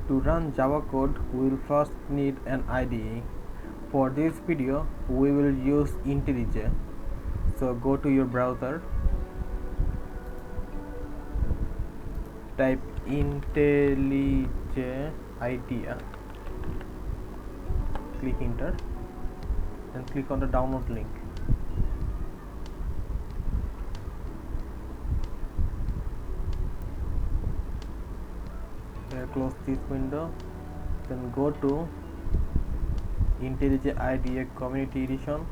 To run Java code, we will first need an IDE. For this video, we will use IntelliJ. So go to your browser, type IntelliJ IDEA, click enter, and click on the download link. Here, close this window, then go to IntelliJ IDEA Community Edition.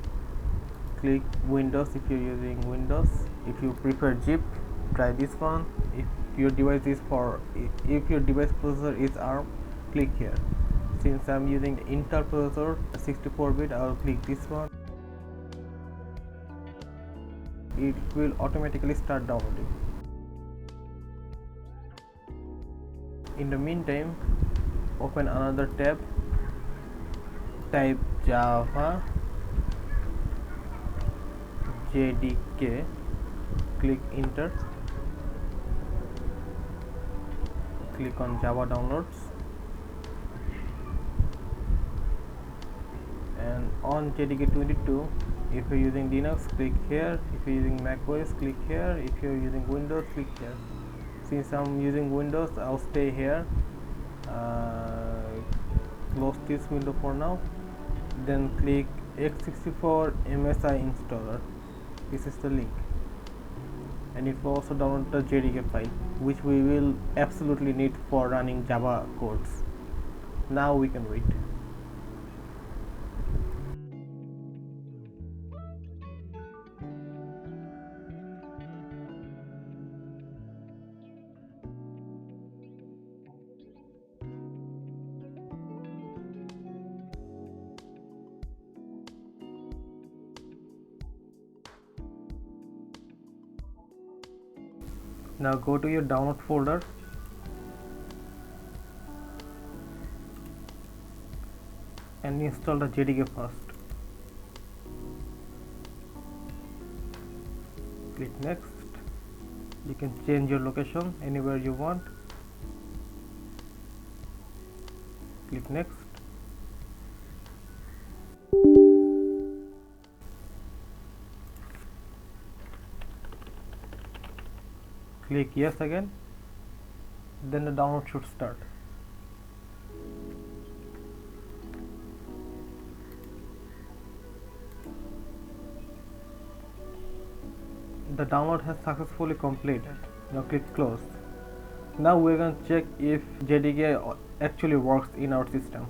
Click Windows if you're using Windows. If you prefer zip, try this one. If your device processor is ARM, click here. Since I'm using the Intel processor 64-bit, I will click this one. It will automatically start downloading. In the meantime, open another tab, type Java JDK, click enter, click on Java downloads, and on JDK 22, if you're using Linux, click here. If you're using macOS, click here. If you're using Windows, click here. Since I'm using Windows, I'll stay here. Close this window for now, then click x64 MSI installer. This is the link, and it will also download the JDK file, which we will absolutely need for running Java codes. Now we can wait. Now go to your download folder and install the JDK first. Click next. You can change your location anywhere you want. Click next. Click yes again, then the download should start. The download has successfully completed. Now click close. Now we're going to check if JDK actually works in our system.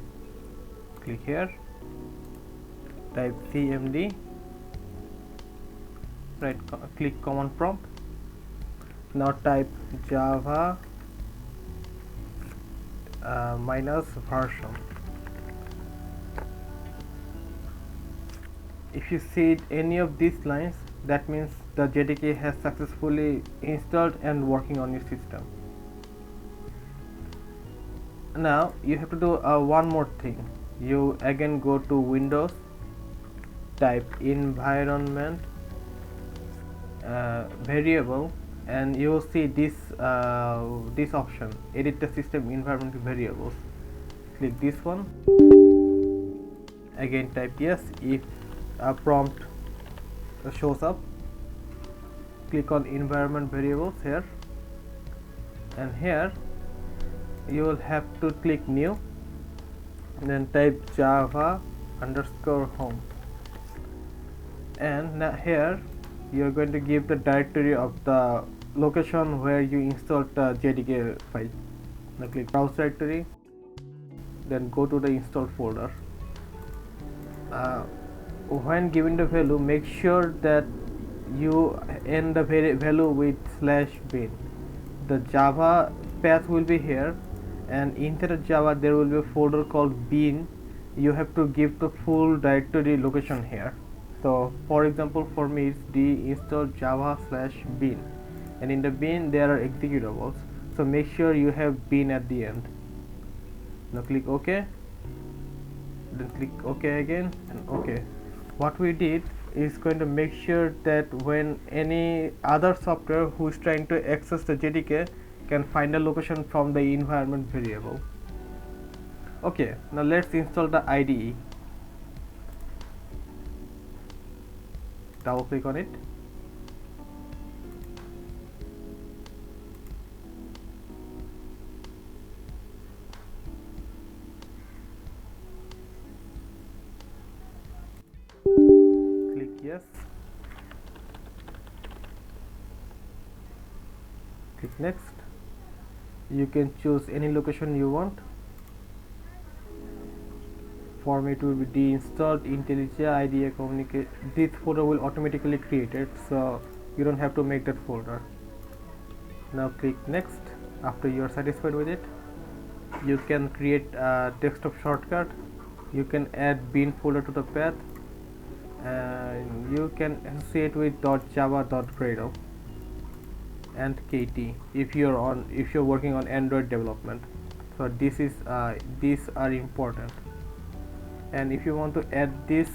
Click here, type cmd, click command prompt. Now type Java minus version. If you see any of these lines, that means the JDK has successfully installed and working on your system. Now you have to do one more thing. You again go to Windows, type environment variable, and you will see this this option, edit the system environment variables. Click this one. Again type yes if a prompt shows up. Click on environment variables here, and here you will have to click new, then type Java underscore home, and now here you are going to give the directory of the location where you installed the JDK file. Now click browse directory, then go to the install folder. When giving the value, make sure that you end the value with /bin. The Java path will be here, and inside Java there will be a folder called bin. You have to give the full directory location here. So for example, for me it's install java /bin, and in the bin there are executables, so make sure you have bin at the end. Now click OK, then click OK again, and OK. What we did is going to make sure that when any other software who is trying to access the JDK can find a location from the environment variable. Okay, now let's install the IDE. Double click on it. Click yes. Click next. You can choose any location you want. For me to be deinstalled IntelliJ IDEA communicate, this folder will automatically create it, so you don't have to make that folder. Now click next. After you are satisfied with it, you can create a desktop shortcut. You can add bin folder to the path, and you can associate with .java.gradle and KT if you're working on Android development. So these are important. And if you want to add this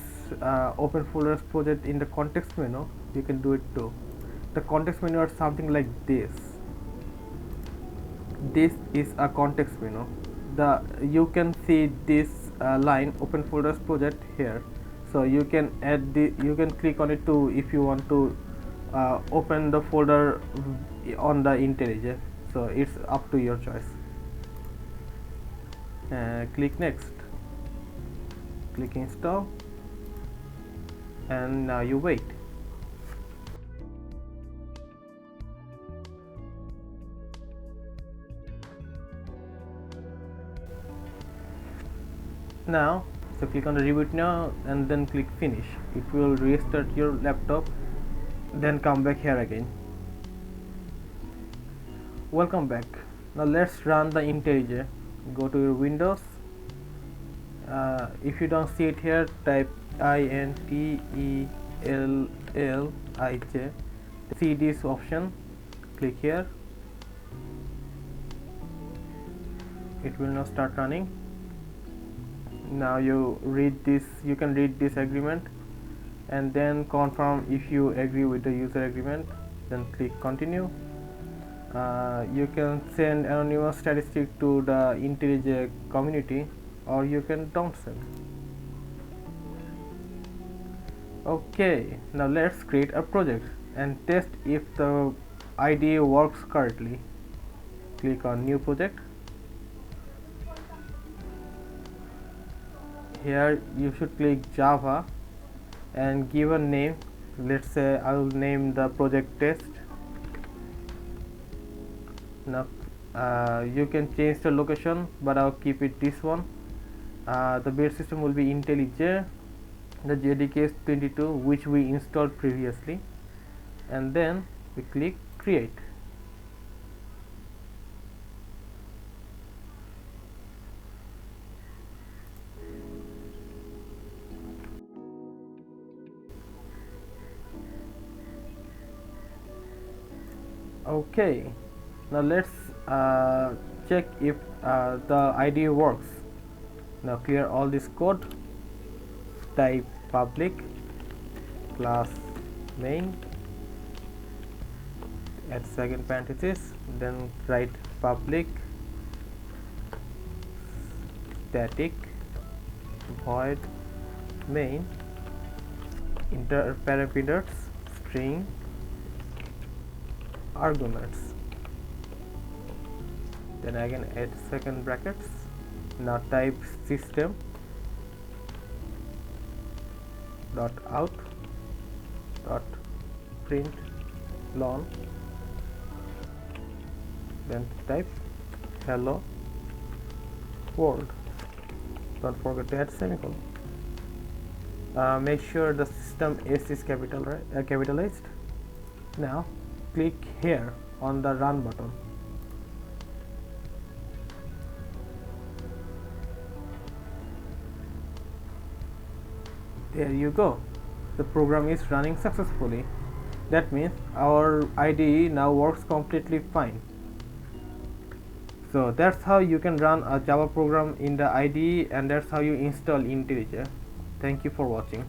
open folders project in the context menu, you can do it too. The context menu are something like this. This is a context menu. You can see this line open folders project here, so you can you can click on it too if you want to open the folder on the IntelliJ. So it's up to your choice. Click next. Click install, and now you wait. Now, so click on the reboot now and then click finish. It will restart your laptop, then come back here again. Welcome back. Now let's run the IntelliJ. Go to your Windows. If you don't see it here, type IntelliJ. See this option, click here. It will now start running. Now you can read this agreement and then confirm if you agree with the user agreement, then click continue. You can send anonymous statistic to the IntelliJ community, or you can don't send. Okay, now let's create a project and test if the IDE works correctly. Click on new project. Here you should click Java and give a name. Let's say I will name the project test. Now you can change the location, but I'll keep it this one. The build system will be IntelliJ. The JDK is 22, which we installed previously, and then we click create. Okay, now let's check if the IDE works. Now clear all this code, type public class main, add second parenthesis, then write public static void main, inter parameters string arguments, then again add second brackets. Now type system dot out dot print ln, then type hello world. Don't forget to add semicolon. Make sure the system S is capitalized. Now click here on the run button. There you go. The program is running successfully. That means our IDE now works completely fine. So that's how you can run a Java program in the IDE, and that's how you install IntelliJ. Thank you for watching.